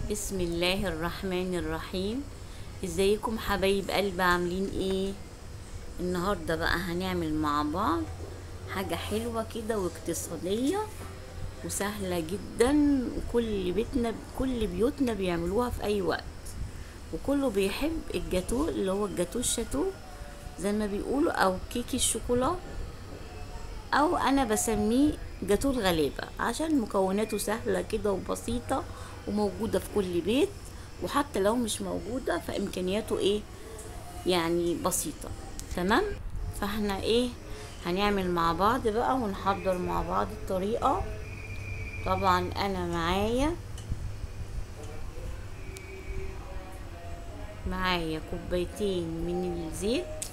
بسم الله الرحمن الرحيم. ازيكم حبايب قلب، عاملين ايه؟ النهارده بقى هنعمل مع بعض حاجة حلوة كده واقتصادية وسهلة جدا، كل بيوتنا بيعملوها في اي وقت، وكله بيحب الجاتو اللي هو الجاتو الشاتو زي ما بيقولوا، او كيك الشوكولا، او انا بسميه جاتو الغلابة عشان مكوناته سهلة كده وبسيطة وموجودة في كل بيت، وحتى لو مش موجودة فامكانياته ايه يعني بسيطة. تمام. فاحنا ايه هنعمل مع بعض بقى ونحضر مع بعض الطريقة. طبعا انا معايا كوبايتين من الزيت،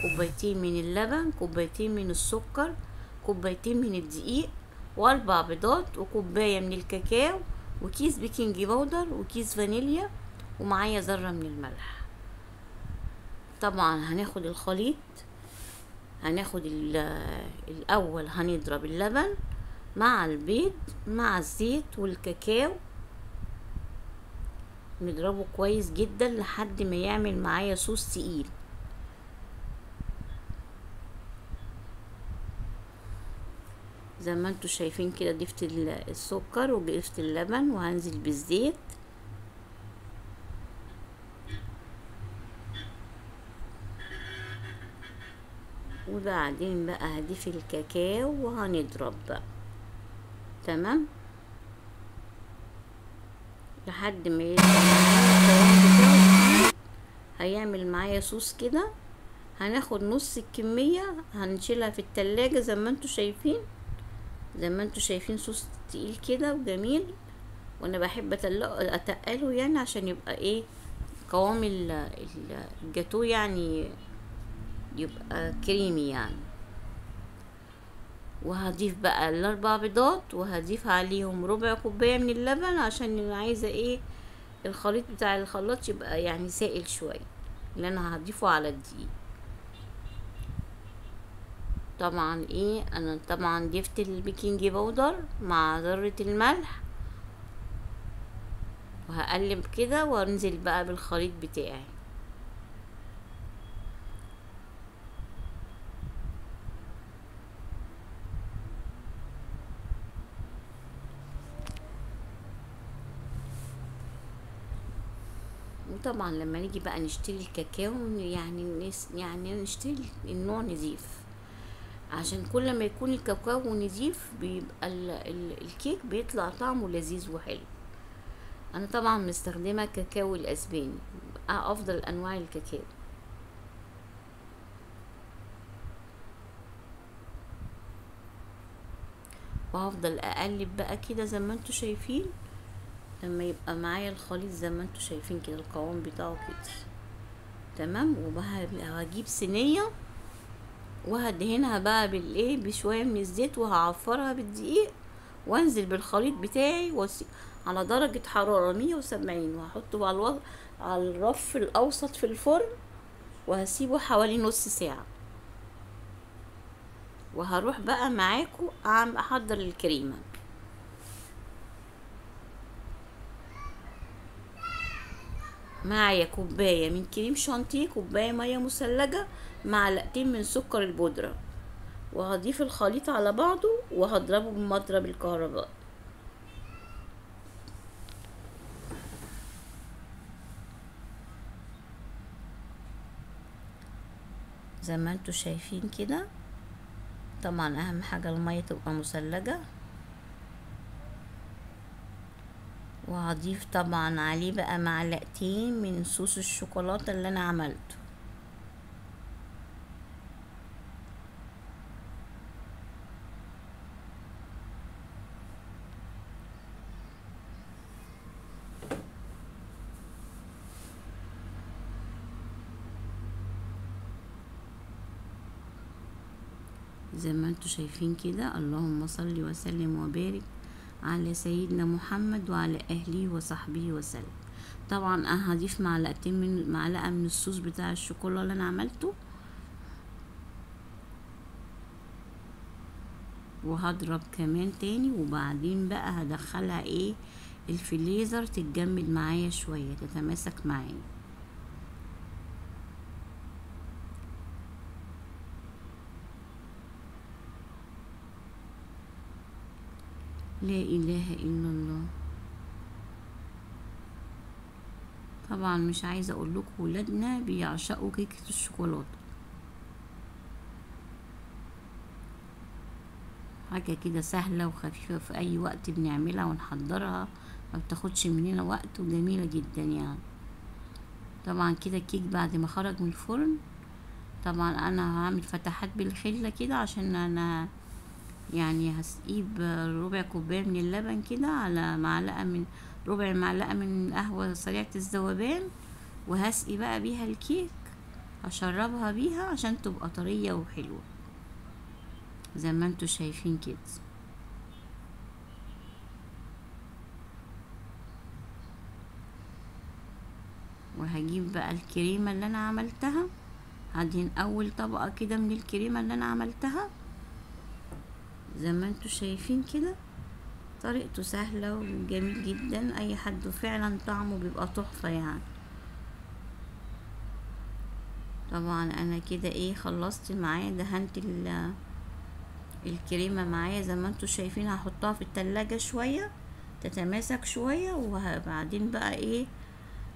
كوبايتين من اللبن، كوبايتين من السكر، كوبايتين من الدقيق، واربع بيضات، وكوباية من الكاكاو، وكيس بيكنج باودر، وكيس فانيليا، ومعايا ذرة من الملح. طبعا هناخد الخليط، الاول هنضرب اللبن مع البيض مع الزيت والكاكاو، نضربه كويس جدا لحد ما يعمل معايا صوص تقيل. زي ما انتوا شايفين كده ضفت السكر وضفت اللبن، وهنزل بالزيت، وبعدين بقى هضيف الكاكاو وهنضرب بقى. تمام. لحد ما يبقى معايا القوام بتاعه، هيعمل معايا صوص كده. هناخد نص الكمية هنشيلها في التلاجة زي ما انتوا شايفين، صوص تقيل كده وجميل. وانا بحب اتقله يعني عشان يبقى ايه قوام الجاتو يعني يبقى كريمي يعني. وهضيف بقى الاربع بيضات، وهضيف عليهم ربع كوباية من اللبن عشان انا عايزة ايه الخليط بتاع الخلاط يبقى يعني سائل شوية اللي انا هضيفه على الدقيق. طبعا انا طبعا ضفت البيكنج باودر مع ذرة الملح، وهقلب كده وانزل بقى بالخليط بتاعي. وطبعا لما نيجي بقى نشتري الكاكاو يعني نشتري النوع نضيف، عشان كل ما يكون الكاكاو نضيف بيبقى الكيك بيطلع طعمه لذيذ وحلو. انا طبعا مستخدمه كاكاو الاسباني، افضل انواع الكاكاو. وهفضل اقلب بقى كده زي ما انتوا شايفين لما يبقى معايا الخليط زي ما انتوا شايفين كده القوام بتاعه كده. تمام. وهجيب صينيه وهدهنها بقى بشويه من الزيت، وهعفرها بالدقيق، وانزل بالخليط بتاعي على درجة حرارة 170، وهحطه على الرف الاوسط في الفرن، وهسيبه حوالي نص ساعة. وهروح بقى معاكم احضر الكريمة. معايا كوباية من كريم شانتيه، كوباية مية مثلجة، معلقتين من سكر البودرة، وهضيف الخليط على بعضه وهضربه بمضرب الكهرباء. زي ما انتوا شايفين كده. طبعا اهم حاجة المية تبقى مثلجة. وهضيف طبعا عليه بقى معلقتين من صوص الشوكولاتة اللي انا عملته. زي ما انتوا شايفين كده. اللهم صل وسلم وبارك على سيدنا محمد وعلى اهله وصحبه وسلم. طبعا انا هضيف معلقة من الصوص بتاع الشوكولا اللي انا عملته، وهضرب كمان تاني، وبعدين بقى هدخلها الفريزر تتجمد معايا شوية، تتماسك معايا. لا اله الا الله. طبعا مش عايزه اقول لكم ولادنا بيعشقوا كيكه الشوكولاته، حاجه كده سهله وخفيفه في اي وقت بنعملها ونحضرها، ما بتاخدش مننا وقت وجميله جدا يعني. طبعا كده الكيك بعد ما خرج من الفرن، طبعا انا هعمل فتحات بالخله كده عشان انا يعني هسقيب ربع كوبايه من اللبن كده على معلقه من ربع معلقه من قهوه سريعه الذوبان، وهسقي بقى بيها الكيك، هشربها بيها عشان تبقى طريه وحلوه زي ما انتوا شايفين كده. وهجيب بقى الكريمه اللي انا عملتها، هدهن اول طبقه كده من الكريمه اللي انا عملتها زي ما انتوا شايفين كده. طريقته سهله وجميل جدا، اي حد فعلا طعمه بيبقى تحفه يعني. طبعا انا كده ايه خلصت معايا، دهنت الكريمه معايا زي ما انتوا شايفين. هحطها في التلاجة شويه تتماسك شويه، وبعدين بقى ايه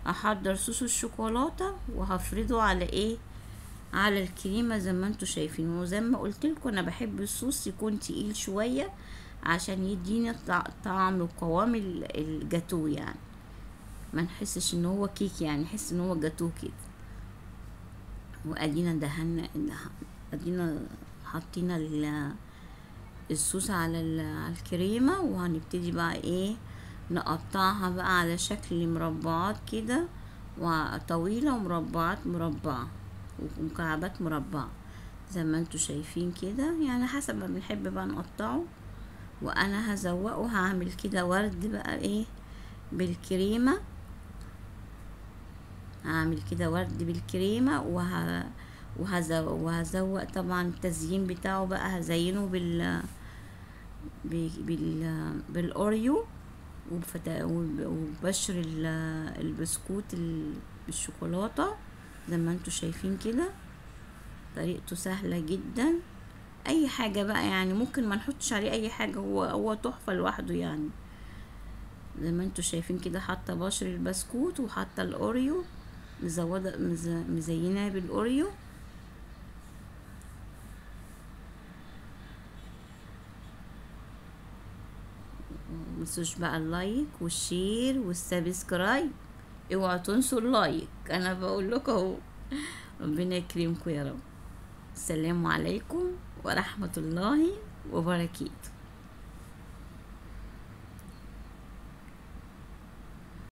احضر صوص الشوكولاته وهفرده على ايه على الكريمه زي ما انتوا شايفين. وزي ما قلت لكم انا بحب الصوص يكون تقيل شويه عشان يديني طعم وقوام الجاتو يعني، ما نحسش ان هو كيك يعني، نحس ان هو جاتو كده. وادينا ادينا حطينا الصوص على الكريمه، وهنبتدي بقى ايه نقطعها بقى على شكل مربعات كده، وطويله ومربعات مربعه ومكعبات مربعه زي ما انتوا شايفين كده يعني، حسب ما بنحب بقى نقطعه. وانا هزوقه، هعمل كده ورد بقى ايه بالكريمه، هعمل كده ورد بالكريمه وهزوق طبعا التزيين بتاعه بقى، هزينه بالاوريو وبشر البسكوت بالشوكولاته زي ما انتوا شايفين كده. طريقته سهله جدا، اي حاجه بقى يعني ممكن ما نحطش عليه اي حاجه، هو تحفه لوحده يعني. زي ما انتوا شايفين كده، حاطه بشر البسكوت وحاطه الاوريو مزوده مزيناه بالاوريو. متنسوش بقى اللايك والشير والسبسكرايب، اوعوا تنسوا اللايك، انا بقول لكم اهو. ربنا يكرمكم يا رب. السلام عليكم ورحمه الله وبركاته.